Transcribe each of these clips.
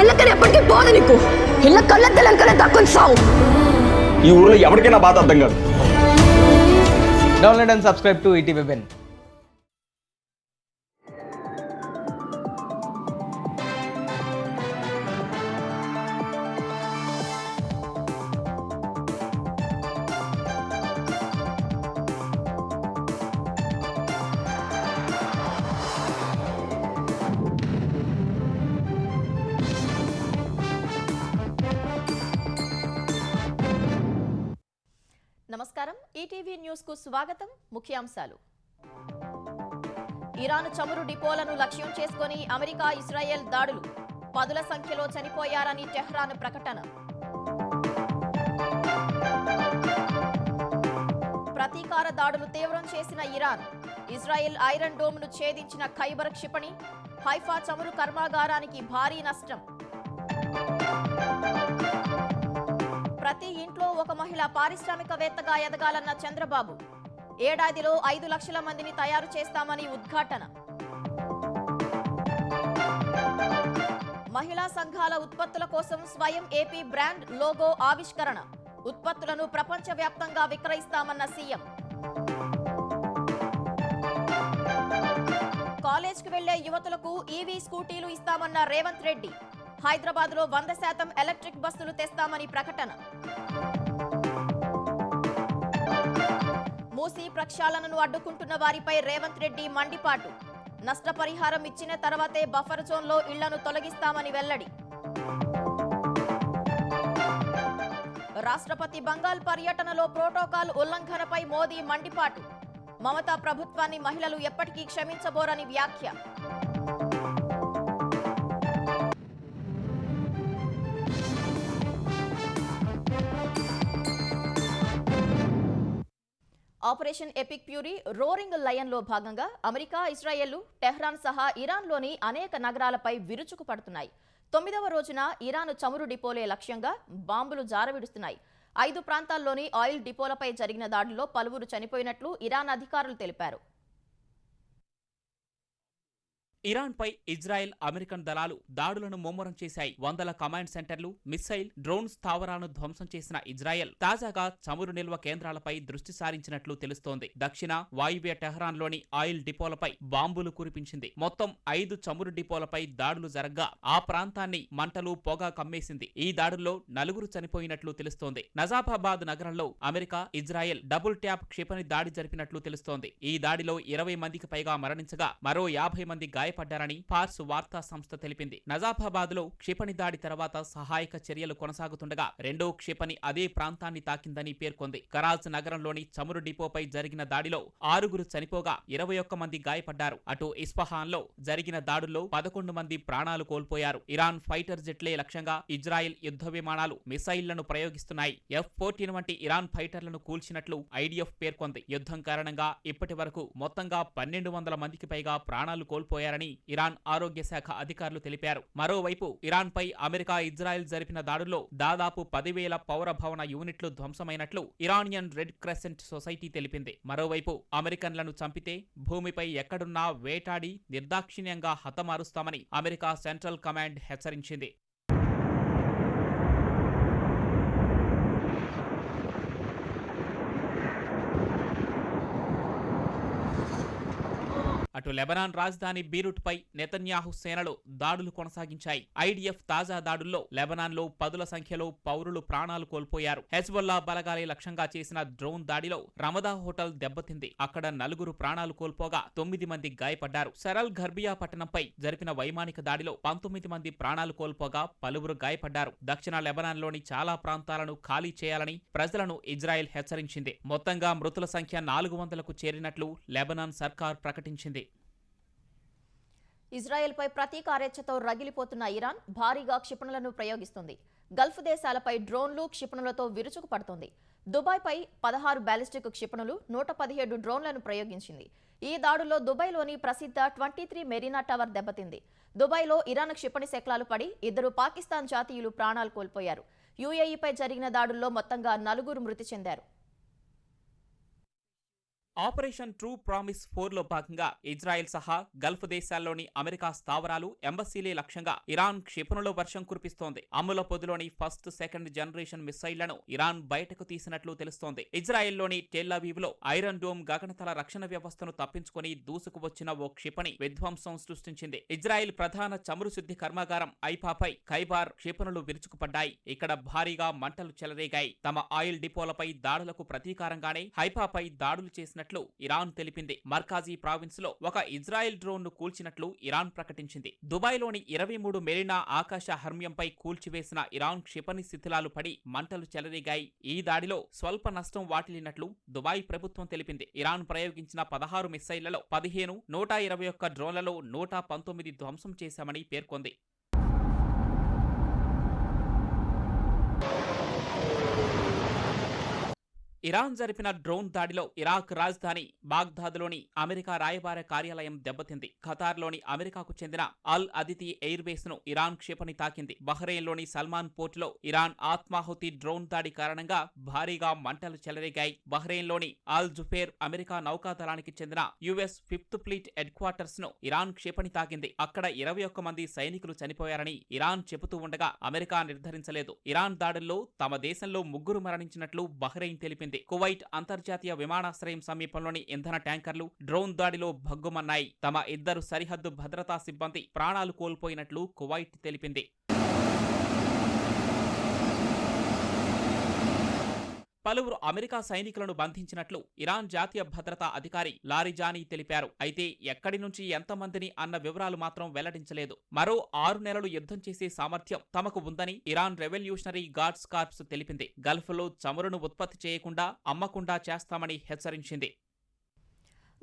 మెల్లకని ఎప్పటికీ పోదు నీకు. ఇళ్ళ కళ్ళెత్తలెంకనే దక్కుని సావు. ఈ ఊర్లో ఎవరికైనా బాధ అర్థం కాదు. Download and subscribe to ETV web. నమస్కారం, ఈటీవీ న్యూస్ కు స్వాగతం. ముఖ్యాంశాలు: ఇరాన్ చమురు డిపోలను లక్ష్యం చేసుకుని అమెరికా ఇజ్రాయెల్ దాడులు, పదుల సంఖ్యలో చనిపోయారని టెహ్రాన్ ప్రకటన. ప్రతీకార దాడులు తీవ్రం చేసిన ఇరాన్, ఇజ్రాయెల్ ఐరన్ డోమ్ ను ఛేదించిన ఖైబర్ క్షిపణి, హైఫా చమురు కర్మాగారానికి భారీ నష్టం. ప్రతి ఇంట్లో ఒక మహిళ పారిశ్రామికవేత్తగా ఎదగాలన్న చంద్రబాబు, ఏడాదిలో 5 లక్షల మందిని తయారు చేస్తామని ఉద్ఘాటన. మహిళా సంఘాల ఉత్పత్తుల కోసం స్వయం ఏపీ బ్రాండ్ లోగో ఆవిష్కరణ, ఉత్పత్తులను ప్రపంచవ్యాప్తంగా విక్రయిస్తామన్న సీఎం. కాలేజ్కి వెళ్లే యువతులకు ఈవీ స్కూటీలు ఇస్తామన్న రేవంత్ రెడ్డి, హైదరాబాద్ లో 100% ఎలక్ట్రిక్ బస్సులు తెస్తామని ప్రకటన. మూసీ ప్రక్షాళనను అడ్డుకుంటున్న వారిపై రేవంత్ రెడ్డి మండిపాటు, నష్టపరిహారం ఇచ్చిన తర్వాతే బఫర్ జోన్లో ఇళ్లను తొలగిస్తామని వెల్లడి. రాష్ట్రపతి బంగాల్ పర్యటనలో ప్రోటోకాల్ ఉల్లంఘనపై మోదీ మండిపాటు, మమతా ప్రభుత్వాన్ని మహిళలు ఎప్పటికీ క్షమించబోరని వ్యాఖ్య. Operation epic fury roaring lion లో భాగంగా అమెరికా, ఇజ్రాయెల్, టెహ్రాన్ సహా ఇరాన్లోని అనేక నగరాలపై విరుచుకు పడుతున్నాయి. 9వ రోజున ఇరాన్ చమురు డిపోలే లక్ష్యంగా బాంబులు జారవిడుస్తున్నాయి. 5 ప్రాంతాల్లోని ఆయిల్ డిపోలపై జరిగిన దాడుల్లో పలువురు చనిపోయినట్లు ఇరాన్ అధికారులు తెలిపారు. ఇరాన్పై ఇజ్రాయెల్, అమెరికన్ దళాలు దాడులను ముమ్మరం చేశాయి. వందల కమాండ్ సెంటర్లు, మిస్సైల్, డ్రోన్ స్థావరాలను ధ్వంసం చేసిన ఇజ్రాయెల్ తాజాగా చమురు నిల్వ కేంద్రాలపై దృష్టి సారించినట్లు తెలుస్తోంది. దక్షిణ వాయువ్య టెహ్రాన్లోని ఆయిల్ డిపోలపై బాంబులు కురిపించింది. మొత్తం 5 చమురు డిపోలపై దాడులు జరగ్గా ఆ ప్రాంతాన్ని మంటలు, పొగ కమ్మేసింది. ఈ దాడుల్లో 4 చనిపోయినట్లు తెలుస్తోంది. నజాఫాబాద్ నగరంలో అమెరికా, ఇజ్రాయెల్ డబుల్ ట్యాప్ క్షిపణి దాడి జరిపినట్లు తెలుస్తోంది. ఈ దాడిలో 20 మందికి పైగా మరణించగా మరో 50 మంది గాయపడ్డారని ఫార్స్ వార్తా సంస్థ తెలిపింది. నజాఫాబాద్ లో క్షిపణి దాడి తర్వాత సహాయక చర్యలు కొనసాగుతుండగా రెండో క్షిపణి అదే ప్రాంతాన్ని తాకిందని పేర్కొంది. కరాజ్ నగరంలోని చమురు డిపోపై జరిగిన దాడిలో 6 చనిపోగా 21 మంది గాయపడ్డారు. అటు ఇస్ఫహాన్ లో జరిగిన దాడుల్లో 11 మంది ప్రాణాలు కోల్పోయారు. ఇరాన్ ఫైటర్ జెట్లే లక్ష్యంగా ఇజ్రాయెల్ యుద్ధ విమానాలు, మిసైళ్లను ప్రయోగిస్తున్నాయి. F-14 వంటి ఇరాన్ ఫైటర్లను కూల్చినట్లు ఐడిఎఫ్ పేర్కొంది. యుద్ధం కారణంగా ఇప్పటి వరకు మొత్తంగా 1200 మందికి పైగా ప్రాణాలు కోల్పోయారని ఇరాన్ ఆరోగ్య శాఖ అధికారులు తెలిపారు. మరోవైపు ఇరాన్ పై అమెరికా, ఇజ్రాయెల్ జరిపిన దాడుల్లో దాదాపు 10,000 పౌర భవన యూనిట్లు ధ్వంసమైనట్లు ఇరానియన్ రెడ్ క్రెసెంట్ సొసైటీ తెలిపింది. మరోవైపు అమెరికన్లను చంపితే భూమిపై ఎక్కడున్నా వేటాడి నిర్దాక్షిణ్యంగా హతమారుస్తామని అమెరికా సెంట్రల్ కమాండ్ హెచ్చరించింది. అటు లెబనాన్ రాజధాని బీరూట్ పై నెతన్యాహు సేనలు దాడులు కొనసాగించాయి. ఐడిఎఫ్ తాజా దాడుల్లో లెబనాన్ లో 10ల సంఖ్యలో పౌరులు ప్రాణాలు కోల్పోయారు. హెజ్బొల్లా బలగాలే లక్ష్యంగా చేసిన డ్రోన్ దాడిలో రమదా హోటల్ దెబ్బతింది. అక్కడ 4 ప్రాణాలు కోల్పోగా 9 మంది గాయపడ్డారు. సరల్ ఘర్బియా పట్టణంపై జరిపిన వైమానిక దాడిలో 19 మంది ప్రాణాలు కోల్పోగా పలువురు గాయపడ్డారు. దక్షిణ లెబనాన్ లోని చాలా ప్రాంతాలను ఖాళీ చేయాలని ప్రజలను ఇజ్రాయెల్ హెచ్చరించింది. మొత్తంగా మృతుల సంఖ్య 400కు చేరినట్లు లెబనాన్ సర్కార్ ప్రకటించింది. ఇజ్రాయెల్పై ప్రతీకారేచ్ఛతో రగిలిపోతున్న ఇరాన్ భారీగా క్షిపణులను ప్రయోగిస్తుంది. గల్ఫ్ దేశాలపై డ్రోన్లు, క్షిపణులతో విరుచుకుపడుతోంది. దుబాయ్పై 16 బ్యాలిస్టిక్ క్షిపణులు, 117 డ్రోన్లను ప్రయోగించింది. ఈ దాడుల్లో దుబాయ్లోని ప్రసిద్ధ 23 మెరీనా టవర్ దెబ్బతింది. దుబాయ్లో ఇరాన్ క్షిపణి శకలాలు పడి 2 పాకిస్తాన్ జాతీయులు ప్రాణాలు కోల్పోయారు. యుఏఈపై జరిగిన దాడుల్లో మొత్తంగా 4 మృతి చెందారు. ఆపరేషన్ ట్రూ ప్రామిస్ 4లో భాగంగా ఇజ్రాయెల్ సహా గల్ఫ్ దేశాల్లోని అమెరికా స్థావరాలు, ఎంబసీలే లక్ష్యంగా ఇరాన్ క్షిపణుల వర్షం కురిపిస్తోంది. అమ్ముల పొదిలోని ఫస్ట్, సెకండ్ జనరేషన్ మిసైళ్లను ఇరాన్ బయటకు తీసినట్లు తెలుస్తోంది. ఇజ్రాయెల్లోని టెల్ అవీవ్లో ఐరన్ డోమ్ గగనతల రక్షణ వ్యవస్థను తప్పించుకుని దూసుకువచ్చిన ఓ క్షిపణి విధ్వంసం సృష్టించింది. ఇజ్రాయెల్ ప్రధాన చమురు శుద్ధి కర్మాగారం ఐఫాపై ఖైబార్ క్షిపణులు విరుచుకుపడ్డాయి. ఇక్కడ భారీగా మంటలు చెలరేగాయి. తమ ఆయిల్ డిపోలపై దాడులకు ప్రతీకారంగానే హైఫాపై దాడులు చేసినట్లు ఇరాన్ తెలిపింది. మర్కాజీ ప్రావిన్స్ లో ఒక ఇజ్రాయెల్ డ్రోన్ ను కూల్చినట్లు ఇరాన్ ప్రకటించింది. దుబాయ్లోని 23 మెరీనా ఆకాశ హర్మ్యంపై కూల్చివేసిన ఇరాన్ క్షిపణి శిథిలాలు పడి మంటలు చెలరేగాయి. ఈ దాడిలో స్వల్ప నష్టం వాటిల్లినట్లు దుబాయ్ ప్రభుత్వం తెలిపింది. ఇరాన్ ప్రయోగించిన 16 మిసైళ్లలో 15, 121 డ్రోన్లలో 119 ధ్వంసం చేశామని పేర్కొంది. ఇరాన్ జరిపిన డ్రోన్ దాడిలో ఇరాక్ రాజధాని బాగ్దాద్లోని అమెరికా రాయబార కార్యాలయం దెబ్బతింది. ఖతార్లోని అమెరికాకు చెందిన అల్ అదితి ఎయిర్ బేస్ ను ఇరాన్ క్షిపణి తాకింది. బహ్రెయిన్లోని సల్మాన్ పోర్టులో ఇరాన్ ఆత్మాహుతి డ్రోన్ దాడి కారణంగా భారీగా మంటలు చెలరేగాయి. బహ్రెయిన్లోని అల్ జుఫేర్ అమెరికా నౌకాదళానికి చెందిన US 5th fleet head quarters ను ఇరాన్ క్షిపణి తాకింది. అక్కడ 21 మంది సైనికులు చనిపోయారని ఇరాన్ చెబుతూ ఉండగా అమెరికా నిర్ధారించలేదు. ఇరాన్ దాడుల్లో తమ దేశంలో 3 మరణించినట్లు బహ్రెయిన్ తెలిపింది. కువైట్ అంతర్జాతీయ విమానాశ్రయం సమీపంలోని ఇంధన ట్యాంకర్లు డ్రోన్ దాడిలో భగ్గుమన్నాయి. తమ 2 సరిహద్దు భద్రతా సిబ్బంది ప్రాణాలు కోల్పోయినట్లు కువైట్ తెలిపింది. పలువురు అమెరికా సైనికులను బంధించినట్లు ఇరాన్ జాతీయ భద్రతా అధికారి లారిజానీ తెలిపారు. అయితే ఎక్కడి నుంచి ఎంతమందిని అన్న వివరాలు మాత్రం వెల్లడించలేదు. మరో 6 నెలలు యుద్ధం చేసే సామర్థ్యం తమకు ఉందని ఇరాన్ రెవల్యూషనరీ గార్డ్స్ కార్ప్స్ తెలిపింది. గల్ఫ్లో చమురును ఉత్పత్తి చేయకుండా, అమ్మకుండా చేస్తామని హెచ్చరించింది.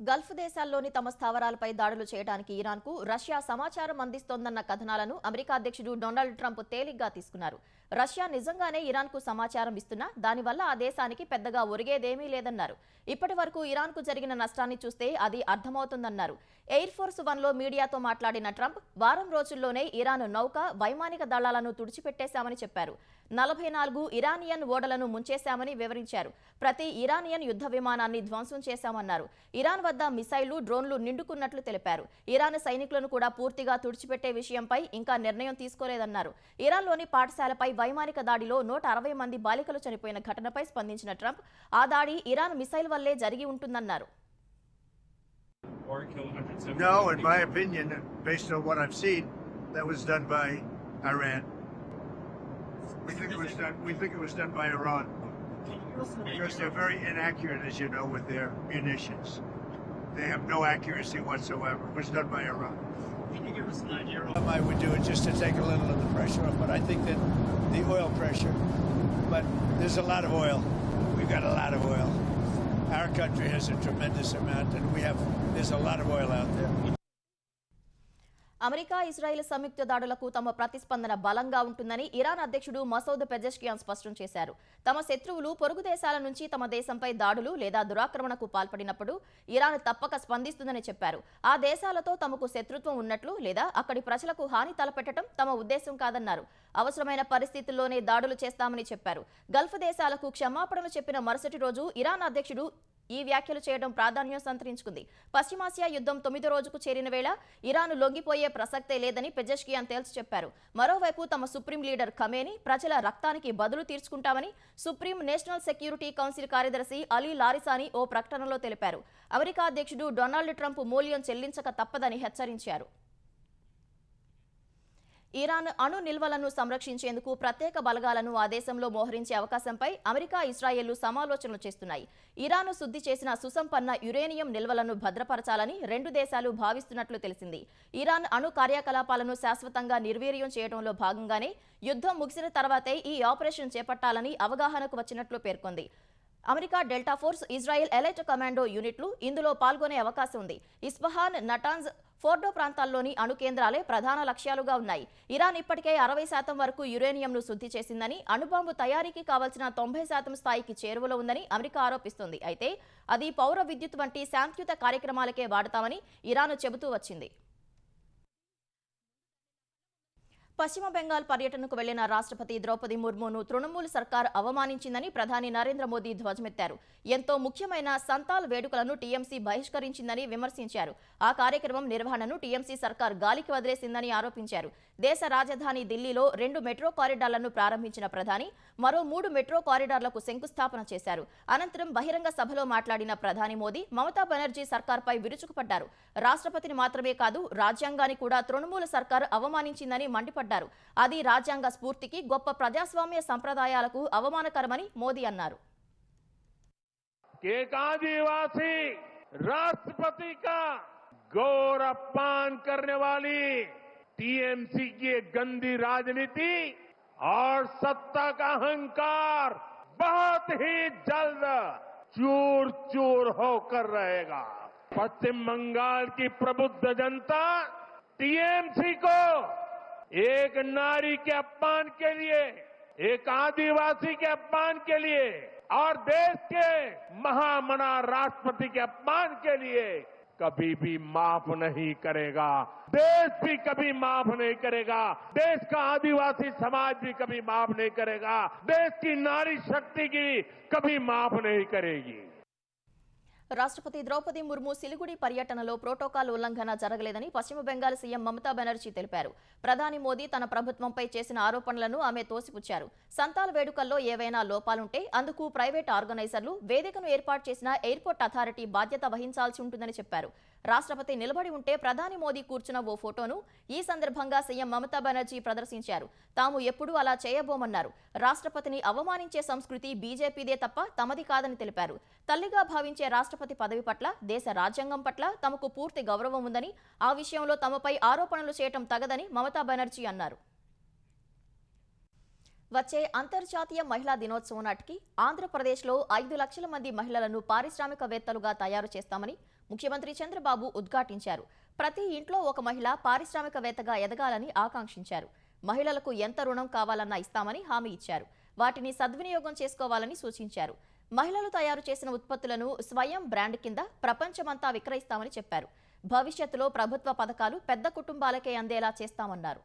గల్ఫ్ దేశాల్లోని తమ స్థావరాలపై దాడులు చేయడానికి ఇరాన్కు రష్యా సమాచారం అందిస్తోందన్న కథనాలను అమెరికా అధ్యక్షుడు డొనాల్డ్ ట్రంప్ తేలిగ్గా తీసుకున్నారు. రష్యా నిజంగానే ఇరాన్కు సమాచారం ఇస్తున్నా దానివల్ల ఆ దేశానికి పెద్దగా ఒరిగేదేమీ లేదన్నారు. ఇప్పటి వరకు ఇరాన్కు జరిగిన నష్టాన్ని చూస్తే అది అర్థమవుతుందన్నారు. ఎయిర్ ఫోర్స్ 1లో మీడియాతో మాట్లాడిన ట్రంప్ వారం రోజుల్లోనే ఇరాన్ నౌక, వైమానిక దళాలను తుడిచిపెట్టేశామని చెప్పారు. 44 ఇరానియన్ ఓడలను ముంచేశామని వివరించారు. ప్రతి ఇరానియన్ యుద్ధ విమానాన్ని ధ్వంసం చేశామన్నారు. ఇరాన్ వద్ద మిసైళ్లు, డ్రోన్లు నిండుకున్నట్లు తెలిపారు. ఇరాన్ సైనికులను కూడా పూర్తిగా తుడిచిపెట్టే విషయంపై ఇంకా నిర్ణయం తీసుకోలేదన్నారు. ఇరాన్లోని పాఠశాలపై వైమానిక దాడిలో 160 మంది బాలికలు చనిపోయిన ఘటనపై స్పందించిన ట్రంప్ ఆ దాడి ఇరాన్ మిసైల్ వల్లే జరిగి ఉంటుందన్నారు. No, in my opinion, based on what I've seen, that was done by Iran. We think it was done by Iran because they're very inaccurate, as you know, with their munitions. They have no accuracy whatsoever. It was done by Iran. Can you give us an idea? I would do it just to take a little of the pressure off, but I think that the oil pressure. But there's a lot of oil. We've got a lot of oil. Our country has a tremendous amount, and there's a lot of oil out there. America, Israel సంయుక్త దాడులకు తమ ప్రతిస్పందన బలంగా ఉంటుందని Iran అధ్యక్షుడు Masoud Pezeshkian స్పష్టం చేశారు. తమ శత్రువులు పొరుగు దేశాల నుంచి తమ దేశంపై దాడులు లేదా దురాక్రమణకు పాల్పడినప్పుడు ఇరాన్ తప్పక స్పందిస్తుందని చెప్పారు. ఆ దేశాలతో తమకు శత్రుత్వం ఉన్నట్లు లేదా అక్కడి ప్రజలకు హాని తలపెట్టడం తమ ఉద్దేశం కాదన్నారు. అవసరమైన పరిస్థితుల్లోనే దాడులు చేస్తామని చెప్పారు. గల్ఫ్ దేశాలకు క్షమాపణలు చెప్పిన మరుసటి రోజు ఇరాన్ అధ్యక్షుడు ఈ వ్యాఖ్యలు చేయడం ప్రాధాన్యం సంతరించుకుంది. పశ్చిమాసియా యుద్ధం 9వ రోజుకు చేరిన వేళ ఇరాన్ లొంగిపోయే ప్రసక్తే లేదని పెజెష్కియాన్ తేల్చి చెప్పారు. మరోవైపు తమ సుప్రీం లీడర్ ఖమేనీ ప్రజల రక్తానికి బదులు తీర్చుకుంటామని సుప్రీం నేషనల్ సెక్యూరిటీ కౌన్సిల్ కార్యదర్శి అలీ లారిసాని ఓ ప్రకటనలో తెలిపారు. అమెరికా అధ్యక్షుడు డొనాల్డ్ ట్రంప్ మూల్యం చెల్లించక తప్పదని హెచ్చరించారు. ఇరాన్ అణు నిల్వలను సంరక్షించేందుకు ప్రత్యేక బలగాలను ఆ దేశంలో మోహరించే అవకాశంపై అమెరికా, ఇజ్రాయెల్లు సమాలోచనలు చేస్తున్నాయి. ఇరాన్ శుద్ధి చేసిన సుసంపన్న యురేనియం నిల్వలను భద్రపరచాలని 2 దేశాలు భావిస్తున్నట్లు తెలిసింది. ఇరాన్ అణు కార్యకలాపాలను శాశ్వతంగా నిర్వీర్యం చేయడంలో భాగంగానే యుద్ధం ముగిసిన తర్వాతే ఈ ఆపరేషన్ చేపట్టాలని అవగాహనకు వచ్చినట్లు పేర్కొంది. America delta force, Israel elite commando యూనిట్లు ఇందులో పాల్గొనే అవకాశం ఉంది. ఇస్ఫహాన్, నటాన్స్, ఫోర్డో ప్రాంతాల్లోని అణు కేంద్రాలే ప్రధాన లక్ష్యాలుగా ఉన్నాయి. ఇరాన్ ఇప్పటికే 60% వరకు యురేనియంను శుద్ధి చేసిందని, అణుబాంబు తయారీకి కావాల్సిన 90% స్థాయికి చేరువలో ఉందని అమెరికా ఆరోపిస్తోంది. అయితే అది పౌర విద్యుత్ వంటి శాంతియుత కార్యక్రమాలకే వాడతామని ఇరాన్ చెబుతూ వచ్చింది. పశ్చిమ బెంగాల్ పర్యటనకు వెళ్లిన రాష్ట్రపతి ద్రౌపది ముర్మును తృణమూల్ సర్కార్ అవమానించిందని ప్రధాని నరేంద్ర మోదీ ధ్వజమెత్తారు. ఎంతో ముఖ్యమైన సంతాల్ వేడుకలను టీఎంసీ బహిష్కరించిందని విమర్శించారు. ఆ కార్యక్రమం నిర్వహణను టీఎంసీ సర్కార్ గాలికి వదిలేసిందని ఆరోపించారు. దేశ రాజధాని ఢిల్లీలో 2 మెట్రో కారిడార్లను ప్రారంభించిన ప్రధాని మరో 3 మెట్రో కారిడార్లకు శంకుస్థాపన చేశారు. అనంతరం బహిరంగ సభలో మాట్లాడిన ప్రధాని మోదీ మమతా బెనర్జీ సర్కార్పై విరుచుకుపడ్డారు. రాష్ట్రపతిని మాత్రమే కాదు రాజ్యాంగాన్ని కూడా తృణమూల్ సర్కార్ అవమానించిందని మండిపడ్డారు. అది రాజ్యాంగ స్ఫూర్తికి గొప్ప ప్రజాస్వామ్య సంప్రదాయాలకు అవమానకరమని మోదీ అన్నారు. एक आदिवासी राष्ट्रपति का गौर अपमान करने वाली टीएमसी की एक गंदी राजनीति और सत्ता का अहंकार बहुत ही जल्द चूर चूर होकर रहेगा। पश्चिम बंगाल की प्रबुद्ध जनता टीएमसी को एक नारी के अपमान के लिए, एक आदिवासी के अपमान के लिए और देश के महामना राष्ट्रपति के अपमान के लिए कभी भी माफ नहीं करेगा। देश भी कभी माफ नहीं करेगा। देश का आदिवासी समाज भी कभी माफ नहीं करेगा। देश की नारी शक्ति की कभी माफ नहीं करेगी। రాష్ట్రపతి ద్రౌపది ముర్ము సిలిగుడి పర్యటనలో ప్రోటోకాల్ ఉల్లంఘన జరగలేదని పశ్చిమ బెంగాల్ సీఎం మమతా బెనర్జీ తెలిపారు. ప్రధాని మోదీ తన ప్రభుత్వంపై చేసిన ఆరోపణలను ఆమె తోసిపుచ్చారు. సంతాల్ వేడుకల్లో ఏవైనా లోపాలుంటే అందుకు ప్రైవేట్ ఆర్గనైజర్లు వేదికను ఏర్పాటు చేసిన ఎయిర్పోర్ట్ అథారిటీ బాధ్యత వహించాల్సి ఉంటుందని చెప్పారు. రాష్ట్రపతి నిలబడి ఉంటే ప్రధాని మోదీ కూర్చున్న ఓ ఫోటోను ఈ సందర్భంగా సీఎం మమతా బెనర్జీ ప్రదర్శించారు. తాము ఎప్పుడూ అలా చేయబోమన్నారు. రాష్ట్రపతిని అవమానించే సంస్కృతి బీజేపీదే తప్ప తమది కాదని తెలిపారు. తల్లిగా భావించే రాష్ట్రపతి పదవి పట్ల, దేశ రాజ్యాంగం పట్ల తమకు పూర్తి గౌరవం ఉందని, ఆ విషయంలో తమపై ఆరోపణలు చేయటం తగదని మమతా బెనర్జీ అన్నారు. వచ్చే అంతర్జాతీయ మహిళా దినోత్సవం నాటికి ఆంధ్రప్రదేశ్లో 5 లక్షల మంది మహిళలను పారిశ్రామికవేత్తలుగా తయారు చేస్తామని ముఖ్యమంత్రి చంద్రబాబు ఉద్ఘాటించారు. ప్రతి ఇంట్లో ఒక మహిళ పారిశ్రామికవేత్తగా ఎదగాలని ఆకాంక్షించారు. మహిళలకు ఎంత రుణం కావాలన్నా ఇస్తామని హామీ ఇచ్చారు. వాటిని సద్వినియోగం చేసుకోవాలని సూచించారు. మహిళలు తయారు చేసిన ఉత్పత్తులను స్వయం బ్రాండ్ కింద ప్రపంచమంతా విక్రయిస్తామని చెప్పారు. భవిష్యత్తులో ప్రభుత్వ పథకాలు పెద్ద కుటుంబాలకే అందేలా చేస్తామన్నారు.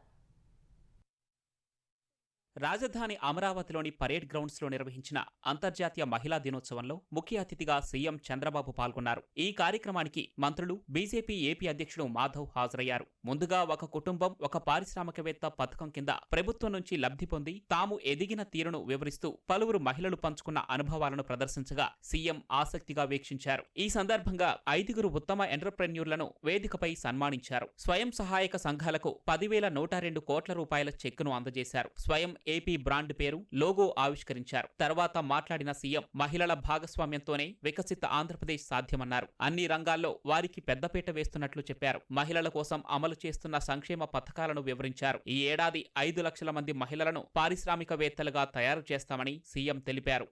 రాజధాని అమరావతిలోని పరేడ్ గ్రౌండ్స్ లో నిర్వహించిన అంతర్జాతీయ మహిళా దినోత్సవంలో ముఖ్య అతిథిగా సీఎం చంద్రబాబు పాల్గొన్నారు. ఈ కార్యక్రమానికి మంత్రులు, బీజేపీ ఏపీ అధ్యక్షుడు మాధవ్ హాజరయ్యారు. ముందుగా ఒక కుటుంబం ఒక పారిశ్రామికవేత్త పథకం కింద ప్రభుత్వం నుంచి లబ్ధి పొంది తాము ఎదిగిన తీరును వివరిస్తూ పలువురు మహిళలు పంచుకున్న అనుభవాలను ప్రదర్శించగా సీఎం ఆసక్తిగా వీక్షించారు. ఈ సందర్భంగా 5 ఉత్తమ ఎంటర్ప్రెన్యూర్లను వేదికపై సన్మానించారు. స్వయం సహాయక సంఘాలకు 10,102 కోట్ల రూపాయల చెక్కును అందజేశారు. స్వయం ఏపీ బ్రాండ్ పేరు, లోగో ఆవిష్కరించారు. తర్వాత మాట్లాడిన సీఎం మహిళల భాగస్వామ్యంతోనే వికసిత ఆంధ్రప్రదేశ్ సాధ్యమన్నారు. అన్ని రంగాల్లో వారికి పెద్దపీట వేస్తున్నట్లు చెప్పారు. మహిళల కోసం అమలు చేస్తున్న సంక్షేమ పథకాలను వివరించారు. ఈ ఏడాది 5 లక్షల మంది మహిళలను పారిశ్రామికవేత్తలుగా తయారు చేస్తామని సీఎం తెలిపారు.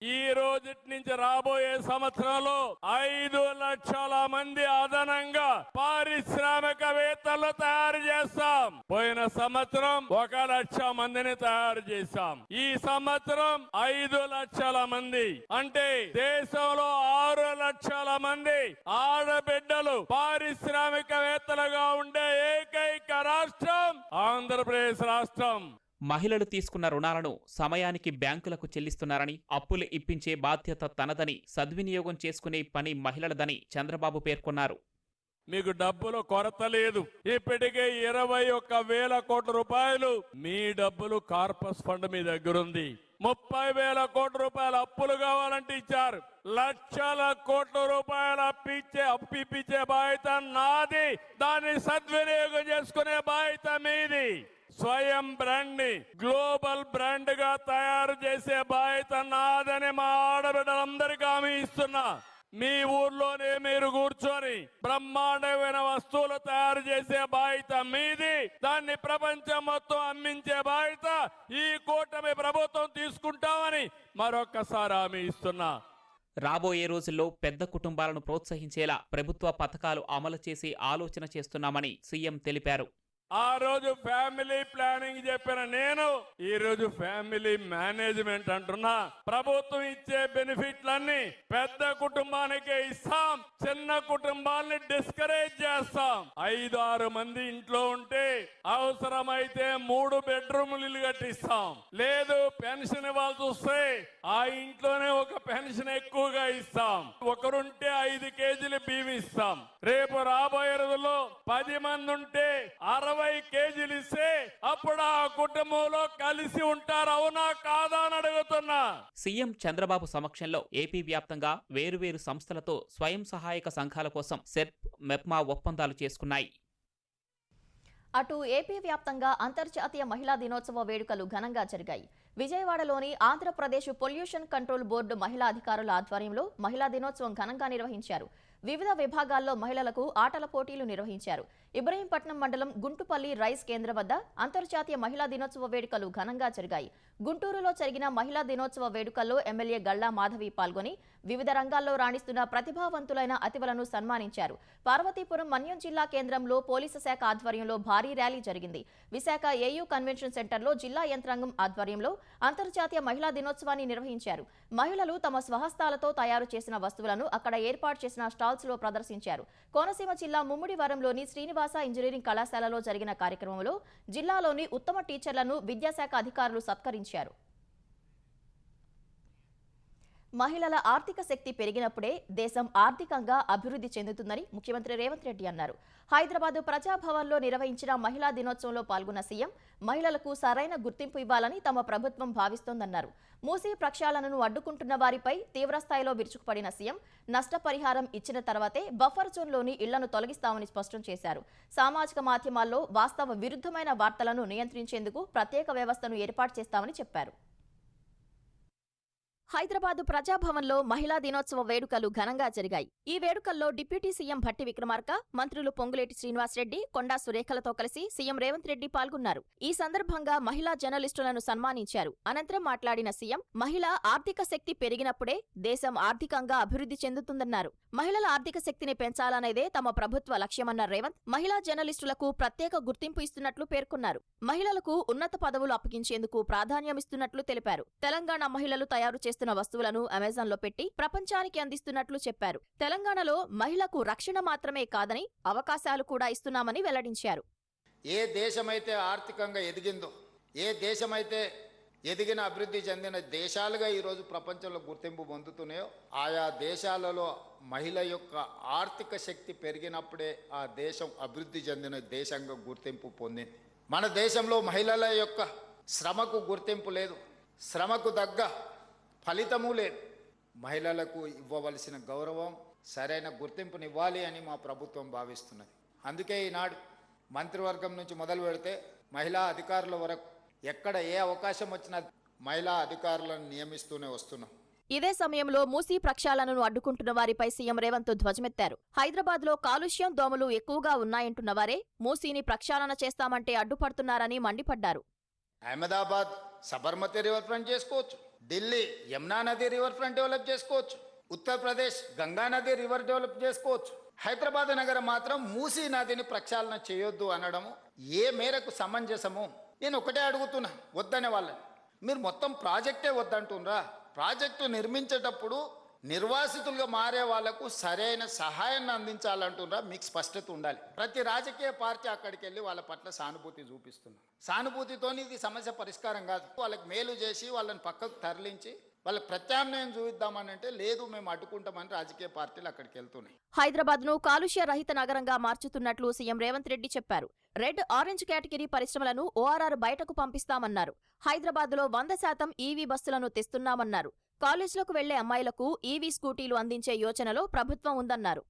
ఈ రోజు నుంచి రాబోయే సంవత్సరంలో 5 లక్షల మంది అదనంగా పారిశ్రామికవేత్తలు తయారు చేస్తాం. పోయిన సంవత్సరం 1 లక్ష మందిని తయారు చేశాం. ఈ సంవత్సరం 5 లక్షల మంది, అంటే దేశంలో 6 లక్షల మంది ఆడబిడ్డలు పారిశ్రామికవేత్తలుగా ఉండే ఏకైక రాష్ట్రం ఆంధ్రప్రదేశ్ రాష్ట్రం. మహిళలు తీసుకున్న రుణాలను సమయానికి బ్యాంకులకు చెల్లిస్తున్నారని, అప్పులు ఇప్పించే బాధ్యత తనదని, సద్వినియోగం చేసుకునే పని మహిళలదని చంద్రబాబు పేర్కొన్నారు. మీకు డబ్బులు కొరత లేదు. ఇప్పటికే 21,000 కోట్ల రూపాయలు మీ డబ్బులు కార్పస్ ఫండ్ మీ దగ్గరుంది. 30,000 కోట్ల రూపాయల అప్పులు కావాలంటే ఇచ్చారు. లక్షల కోట్ల రూపాయల అప్పిచ్చే బాధ్యత నాది. దాన్ని సద్వినియోగం చేసుకునే బాధ్యత మీది. స్వయం బ్రాండ్ ని గ్లోబల్ బ్రాండ్ గా తయారు చేసే బాధ్యత నాదని మా ఆడబిడ్డలందరికీ హామీ ఇస్తున్నా. మీ ఊర్లోనే మీరు కూర్చొని బ్రహ్మాండమైన వస్తువులు తయారు చేసే బాధ్యత మీది. దాన్ని ప్రపంచం మొత్తం అమ్మించే బాధ్యత ఈ కూటమి ప్రభుత్వం తీసుకుంటామని మరొక్కసారి హామీ ఇస్తున్నా. రాబోయే రోజుల్లో పెద్ద కుటుంబాలను ప్రోత్సహించేలా ప్రభుత్వ పథకాలు అమలు చేసే ఆలోచన చేస్తున్నామని సీఎం తెలిపారు. ఆ రోజు ఫ్యామిలీ ప్లానింగ్ చెప్పిన నేను ఈ రోజు ఫ్యామిలీ మేనేజ్మెంట్ అంటున్నా. ప్రభుత్వం ఇచ్చే బెనిఫిట్లన్నీ పెద్ద కుటుంబానికే ఇస్తాం, చిన్న కుటుంబాన్ని డిస్కరేజ్ చేస్తాం. 5-6 మంది ఇంట్లో ఉంటే అవసరమైతే 3 బెడ్రూములు ఇల్లు కట్టిస్తాం. లేదు పెన్షన్ ఇవ్వాల్సి వస్తే ఆ ఇంట్లోనే ఒక పెన్షన్ ఎక్కువగా ఇస్తాం. ఒకరుంటే 5 కేజీలు బియ్యం ఇస్తాం. రేపు రాబోయే రోజుల్లో 10 మంది ఉంటే 60 కేజీలు ఇస్తే అప్పుడు ఆ కుటుంబంలో కలిసి ఉంటారు. అవునా కాదా అని అడుగుతున్నా. సీఎం చంద్రబాబు సమక్షంలో ఏపీ వ్యాప్తంగా వేరువేరు సంస్థలతో స్వయం సహాయక సంఘాల కోసం సెర్ప్, మెప్మా ఒప్పందాలు చేసుకున్నాయి. అటు ఏపీ వ్యాప్తంగా అంతర్జాతీయ మహిళా దినోత్సవ వేడుకలు ఘనంగా జరిగాయి. విజయవాడలోని ఆంధ్రప్రదేశ్ పొల్యూషన్ కంట్రోల్ బోర్డు మహిళా అధికారుల ఆధ్వర్యంలో మహిళా దినోత్సవం ఘనంగా నిర్వహించారు. వివిధ విభాగాల్లో మహిళలకు ఆటల పోటీలు నిర్వహించారు. ఇబ్రహీంపట్నం మండలం గుంటుపల్లి రైస్ కేంద్రం వద్ద అంతర్జాతీయ మహిళా దినోత్సవ వేడుకలు ఘనంగా జరిగాయి. గుంటూరులో జరిగిన మహిళా దినోత్సవ వేడుకల్లో ఎమ్మెల్యే గల్లా మాధవి పాల్గొని వివిధ రంగాల్లో రాణిస్తున్న ప్రతిభావంతులైన అతివలను సన్మానించారు. పార్వతీపురం మన్యం జిల్లా కేంద్రంలో పోలీసు శాఖ ఆధ్వర్యంలో భారీ ర్యాలీ జరిగింది. విశాఖ ఏయూ కన్వెన్షన్ సెంటర్లో జిల్లా యంత్రాంగం ఆధ్వర్యంలో అంతర్జాతీయ మహిళా దినోత్సవాన్ని నిర్వహించారు. మహిళలు తమ స్వహస్తాలతో తయారు చేసిన వస్తువులను అక్కడ ఏర్పాటు చేసిన స్టాల్స్ లో ప్రదర్శించారు. కోనసీమ జిల్లా ముమ్మిడివరంలోని శ్రీనివాస ఇంజనీరింగ్ కళాశాలలో జరిగిన కార్యక్రమంలో జిల్లాలోని ఉత్తమ టీచర్లను విద్యాశాఖ అధికారులు సత్కరించారు. మహిళల ఆర్థిక శక్తి పెరిగినప్పుడే దేశం ఆర్థికంగా అభివృద్ధి చెందుతుందని ముఖ్యమంత్రి రేవంత్ రెడ్డి అన్నారు. హైదరాబాద్ ప్రజాభవన్లో నిర్వహించిన మహిళా దినోత్సవంలో పాల్గొన్న సీఎం మహిళలకు సరైన గుర్తింపు ఇవ్వాలని తమ ప్రభుత్వం భావిస్తోందన్నారు. మూసీ ప్రక్షాళనను అడ్డుకుంటున్న వారిపై తీవ్రస్థాయిలో విరుచుకుపడిన సీఎం నష్టపరిహారం ఇచ్చిన తర్వాతే బఫర్ జోన్లోని ఇళ్లను తొలగిస్తామని స్పష్టం చేశారు. సామాజిక మాధ్యమాల్లో వాస్తవ విరుద్ధమైన వార్తలను నియంత్రించేందుకు ప్రత్యేక వ్యవస్థను ఏర్పాటు చేస్తామని చెప్పారు. హైదరాబాద్ ప్రజాభవన్లో మహిళా దినోత్సవ వేడుకలు ఘనంగా జరిగాయి. ఈ వేడుకల్లో డిప్యూటీ సీఎం భట్టి విక్రమార్క, మంత్రులు పొంగులేటి శ్రీనివాసరెడ్డి, కొండా సురేఖలతో కలిసి సీఎం రేవంత్ రెడ్డి పాల్గొన్నారు. ఈ సందర్భంగా మహిళా జర్నలిస్టులను సన్మానించారు. అనంతరం మాట్లాడిన సీఎం మహిళా ఆర్థిక శక్తి పెరిగినప్పుడే దేశం ఆర్థికంగా అభివృద్ధి చెందుతుందన్నారు. మహిళల ఆర్థిక శక్తిని పెంచాలనేదే తమ ప్రభుత్వ లక్ష్యమన్న రేవంత్ మహిళా జర్నలిస్టులకు ప్రత్యేక గుర్తింపు ఇస్తున్నట్లు పేర్కొన్నారు. మహిళలకు ఉన్నత పదవులు అప్పగించేందుకు ప్రాధాన్యమిస్తున్నట్లు తెలిపారు. తెలంగాణ మహిళలు తయారు చేస్తున్న వస్తువులను అమెజాన్ లో పెట్టి ప్రపంచానికి అందిస్తున్నట్లు చెప్పారు. తెలంగాణలో మహిళకు రక్షణ మాత్రమే కాదని అవకాశాలు కూడా ఇస్తున్నామని వెల్లడించారు. ఏ దేశమైతే ఆర్థికంగా ఎదిగిందో, ఏ దేశమైతే ఎదిగిన అభివృద్ధి చెందిన దేశాలుగా ఈరోజు ప్రపంచంలో గుర్తింపు పొందుతున్నాయో ఆయా దేశాలలో మహిళ యొక్క ఆర్థిక శక్తి పెరిగినప్పుడే ఆ దేశం అభివృద్ధి చెందిన దేశంగా గుర్తింపు పొందింది. మన దేశంలో మహిళల యొక్క శ్రమకు గుర్తింపు లేదు, శ్రమకు తగ్గ ఫలితము లేదు. మహిళలకు ఇవ్వవలసిన గౌరవం, సరైన గుర్తింపునివ్వాలి అని మా ప్రభుత్వం భావిస్తున్నది. అందుకే ఈనాడు మంత్రివర్గం నుంచి మొదలు పెడితే మహిళా అధికారుల వరకు ఎక్కడ ఏ అవకాశం వచ్చినా మహిళా అధికారులను నియమిస్తూనే వస్తున్నాం. ఇదే సమయంలో మూసీ ప్రక్షాళనను అడ్డుకుంటున్న వారిపై సీఎం రేవంత్ ధ్వజమెత్తారు. హైదరాబాద్లో కాలుష్యం, దోమలు ఎక్కువగా ఉన్నాయంటున్న వారే మూసీని ప్రక్షాళన చేస్తామంటే అడ్డుపడుతున్నారని మండిపడ్డారు. అహ్మదాబాద్ సబర్మతి రివర్ ఫ్రంట్ చేసుకోవచ్చు, ఢిల్లీ యమునా నది రివర్ ఫ్రంట్ డెవలప్ చేసుకోవచ్చు, ఉత్తరప్రదేశ్ గంగా నది రివర్ డెవలప్ చేసుకోవచ్చు. హైదరాబాద్ నగరం మాత్రం మూసీ నదిని ప్రక్షాళన చేయొద్దు అనడము ఏ మేరకు సమంజసము? నేను ఒకటే అడుగుతున్నా, వద్దనే వాళ్ళని. మీరు మొత్తం ప్రాజెక్టే వద్దంటున్నారా? ప్రాజెక్టు నిర్మించేటప్పుడు నిర్వాసితులుగా మారే వాళ్లకు సరైన సహాయాన్ని అందించాలంటున్నారా? మీకు స్పష్టత ఉండాలి. ప్రతి రాజకీయ పార్టీ అక్కడికి వెళ్ళి వాళ్ళ పట్ల సానుభూతి చూపిస్తున్నారు. సానుభూతితోని ఇది సమస్య పరిష్కారం కాదు. వాళ్ళకి మేలు చేసి వాళ్ళని పక్కకు తరలించి వాళ్ళకి ప్రత్యామ్నాయం చూపిద్దామని అంటే లేదు, మేము అడ్డుకుంటామని రాజకీయ పార్టీలు అక్కడికి వెళ్తున్నాయి. హైదరాబాద్ ను కాలుష్య రహిత నగరంగా మార్చుతున్నట్లు సీఎం రేవంత్ రెడ్డి చెప్పారు. రెడ్, ఆరెంజ్ కేటగిరీ పరిశ్రమలను ఓఆర్ఆర్ బయటకు పంపిస్తామన్నారు. హైదరాబాద్ లో 100% ఈవీ బస్సులను తెస్తున్నామన్నారు. కాలేజీలకు వెళ్లే అమ్మాయిలకు ఈవీ స్కూటీలు అందించే యోచనలో ప్రభుత్వం ఉందన్నారు.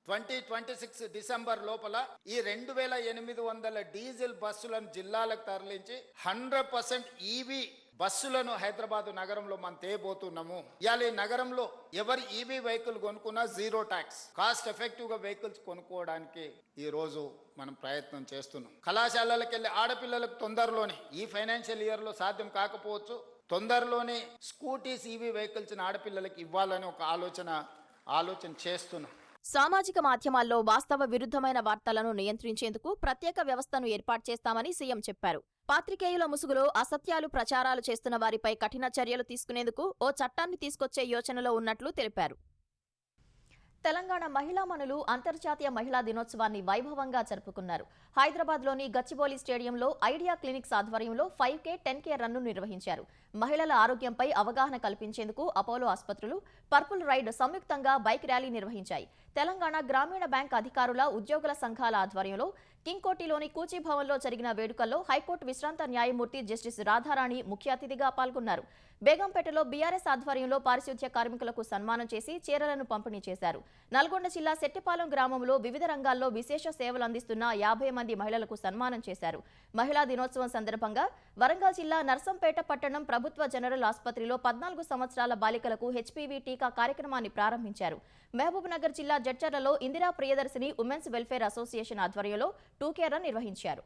2026 డిసెంబర్ లోపల ఈ 2800 డీజిల్ బస్సులను జిల్లాలకు తరలించి 100% ఈవీ బస్సులను హైదరాబాద్ నగరంలో మనం తేబోతున్నాము. ఇవాళ ఈ నగరంలో ఎవరు ఈవీ వెహికల్ కొనుక్కున్నా జీరో ట్యాక్స్, కాస్ట్ ఎఫెక్టివ్ గా వెహికల్స్ కొనుక్కోవడానికి ఈ రోజు మనం ప్రయత్నం చేస్తున్నాం. కళాశాలలకు వెళ్ళి ఆడపిల్లలకు తొందరలోనే, ఈ ఫైనాన్షియల్ ఇయర్ లో సాధ్యం కాకపోవచ్చు, తొందరలోనే స్కూటీస్ ఈవీ వెహికల్స్ ఆడపిల్లలకి ఇవ్వాలని ఒక ఆలోచన చేస్తున్నాం. సామాజిక మాధ్యమాల్లో వాస్తవ విరుద్ధమైన వార్తలను నియంత్రించేందుకు ప్రత్యేక వ్యవస్థను ఏర్పాటు చేస్తామని సీఎం చెప్పారు. పాత్రికేయుల ముసుగులో అసత్యాలు ప్రచారాలు చేస్తున్న వారిపై కఠిన చర్యలు తీసుకునేందుకు ఓ చట్టాన్ని తీసుకొచ్చే యోచనలో ఉన్నట్లు తెలిపారు. తెలంగాణ మహిళామణులు అంతర్జాతీయ మహిళా దినోత్సవాన్ని వైభవంగా జరుపుకున్నారు. హైదరాబాద్లోని గచ్చిబౌలి స్టేడియంలో ఐడియా క్లినిక్స్ ఆధ్వర్యంలో 5K, 10K రన్ను నిర్వహించారు. మహిళల ఆరోగ్యంపై అవగాహన కల్పించేందుకు అపోలో ఆసుపత్రులు, పర్పుల్ రైడ్ సంయుక్తంగా బైక్ ర్యాలీ నిర్వహించాయి. తెలంగాణ గ్రామీణ బ్యాంక్ అధికారుల, ఉద్యోగుల సంఘాల ఆధ్వర్యంలో కింగ్కోటిలోని కూచీ భవన్లో జరిగిన వేడుకల్లో హైకోర్టు విశ్రాంత న్యాయమూర్తి జస్టిస్ రాధారాణి ముఖ్య అతిథిగా పాల్గొన్నారు. బేగంపేటలో బీఆర్ఎస్ ఆధ్వర్యంలో పారిశుధ్య కార్మికులకు సన్మానం చేసి చీరలను పంపిణీ చేశారు. నల్గొండ జిల్లా సెట్టిపాలెం గ్రామంలో వివిధ రంగాల్లో విశేష సేవలు అందిస్తున్న 50 మంది మహిళలకు సన్మానం చేశారు. మహిళా దినోత్సవం సందర్భంగా వరంగల్ జిల్లా నర్సంపేట పట్టణం ప్రభుత్వ జనరల్ ఆసుపత్రిలో 14 సంవత్సరాల బాలికలకు HPV టీకా కార్యక్రమాన్ని ప్రారంభించారు. మహబూబ్ నగర్ జిల్లా జడ్చర్లలో Indira Priyadarshini women's welfare association ఆధ్వర్యంలో 2K రన్ నిర్వహించారు.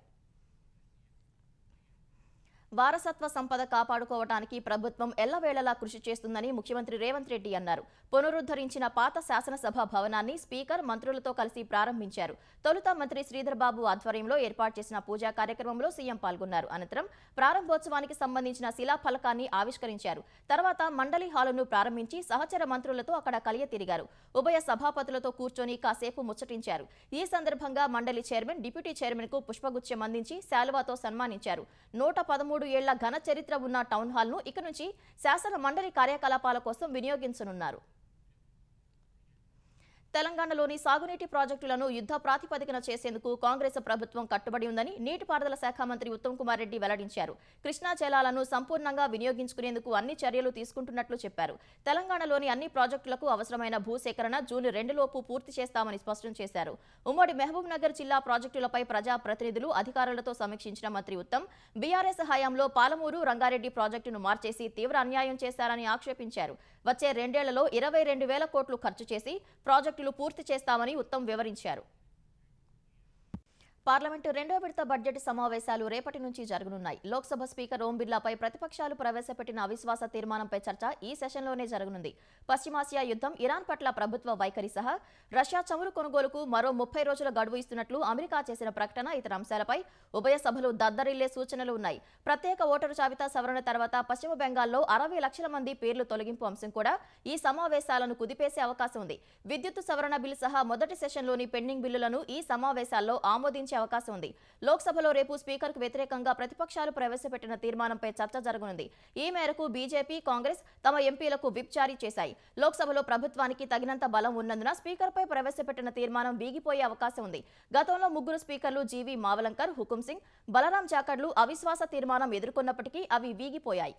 వారసత్వ సంపద కాపాడుకోవడానికి ప్రభుత్వం ఎల్లవేళలా కృషి చేస్తుందని ముఖ్యమంత్రి రేవంత్ రెడ్డి అన్నారు. పునరుద్ధరించిన పాత శాసనసభ భవనాన్ని స్పీకర్, మంత్రులతో కలిసి ప్రారంభించారు. తొలుత మంత్రి శ్రీధర్ బాబు ఆధ్వర్యంలో ఏర్పాటు చేసిన పూజా కార్యక్రమంలో సీఎం పాల్గొన్నారు. అనంతరం ప్రారంభోత్సవానికి సంబంధించిన శిలాఫలకాన్ని ఆవిష్కరించారు. తర్వాత మండలి హాలును ప్రారంభించి సహచర మంత్రులతో అక్కడ కలియ తిరిగారు. ఉభయ సభాపతులతో కూర్చొని కాసేపు ముచ్చటించారు. ఈ సందర్భంగా మండలి చైర్మన్, డిప్యూటీ చైర్మన్ కు పుష్పగుచ్చం అందించి శాలువాతో సన్మానించారు. 113 ఏళ్ల ఘన చరిత్ర ఉన్న టౌన్ హాల్ ను ఇక నుంచి శాసన మండలి కార్యకలాపాల కోసం వినియోగించనున్నారు. తెలంగాణలోని సాగునీటి ప్రాజెక్టులను యుద్ధ ప్రాతిపదికన చేసేందుకు కాంగ్రెస్ ప్రభుత్వం కట్టుబడి ఉందని నీటిపారుదల శాఖ మంత్రి ఉత్తమ్ కుమార్ రెడ్డి వెల్లడించారు. కృష్ణా జలాలను సంపూర్ణంగా వినియోగించుకునేందుకు అన్ని చర్యలు తీసుకుంటున్నట్లు చెప్పారు. తెలంగాణలోని అన్ని ప్రాజెక్టులకు అవసరమైన భూసేకరణ జూన్ 2 లోపు పూర్తి చేస్తామని స్పష్టం చేశారు. ఉమ్మడి మహబూబ్ నగర్ జిల్లా ప్రాజెక్టులపై ప్రజా ప్రతినిధులు, అధికారులతో సమీక్షించిన మంత్రి ఉత్తమ్ బీఆర్ఎస్ హయాంలో పాలమూరు, రంగారెడ్డి ప్రాజెక్టును మార్చేసి తీవ్ర అన్యాయం చేశారని ఆక్షేపించారు. వచ్చే 2 ఏళ్లలో 22,000 కోట్లు ఖర్చు చేసి ప్రాజెక్టులు పూర్తి చేస్తామని ఉత్తమ్ వివరించారు. పార్లమెంటు 2వ విడత బడ్జెట్ సమావేశాలు రేపటి నుంచి జరగనున్నాయి. లోక్సభ స్పీకర్ ఓం బిర్లాపై ప్రతిపక్షాలు ప్రవేశపెట్టిన అవిశ్వాస తీర్మానంపై చర్చ ఈ సెషన్లోనే జరగనుంది. పశ్చిమాసియా యుద్ధం, ఇరాన్ పట్ల ప్రభుత్వ వైఖరి సహా రష్యా చమురు కొనుగోలుకు మరో 30 రోజుల గడువు ఇస్తున్నట్లు అమెరికా చేసిన ప్రకటన, ఇతర అంశాలపై ఉభయ సభలు దద్దరిల్లే సూచనలు ఉన్నాయి. ప్రత్యేక ఓటరు జాబితా సవరణ తర్వాత పశ్చిమ బెంగాల్లో 60 లక్షల మంది పేర్లు తొలగింపు అంశం కూడా ఈ సమావేశాలను కుదిపేసే అవకాశం ఉంది. విద్యుత్ సవరణ బిల్లు సహా మొదటి సెషన్లోని పెండింగ్ బిల్లులను ఈ సమావేశాల్లో ఆమోదించే అవకాశం ఉంది. లోక్సభలో రేపు స్పీకర్కు వ్యతిరేకంగా ప్రతిపక్షాలు ప్రవేశపెట్టిన తీర్మానంపై చర్చ జరగనుంది. ఈ మేరకు బీజేపీ, కాంగ్రెస్ తమ ఎంపీలకు విప్ జారీ చేశాయి. లోక్సభలో ప్రభుత్వానికి తగినంత బలం ఉన్నందున స్పీకర్పై ప్రవేశపెట్టిన తీర్మానం వీగిపోయే అవకాశం ఉంది. గతంలో 3 స్పీకర్లు జీవీ మావలంకర్, హుకుం సింగ్, బలరాం జాఖడ్లు అవిశ్వాస తీర్మానం ఎదుర్కొన్నప్పటికీ అవి వీగిపోయాయి.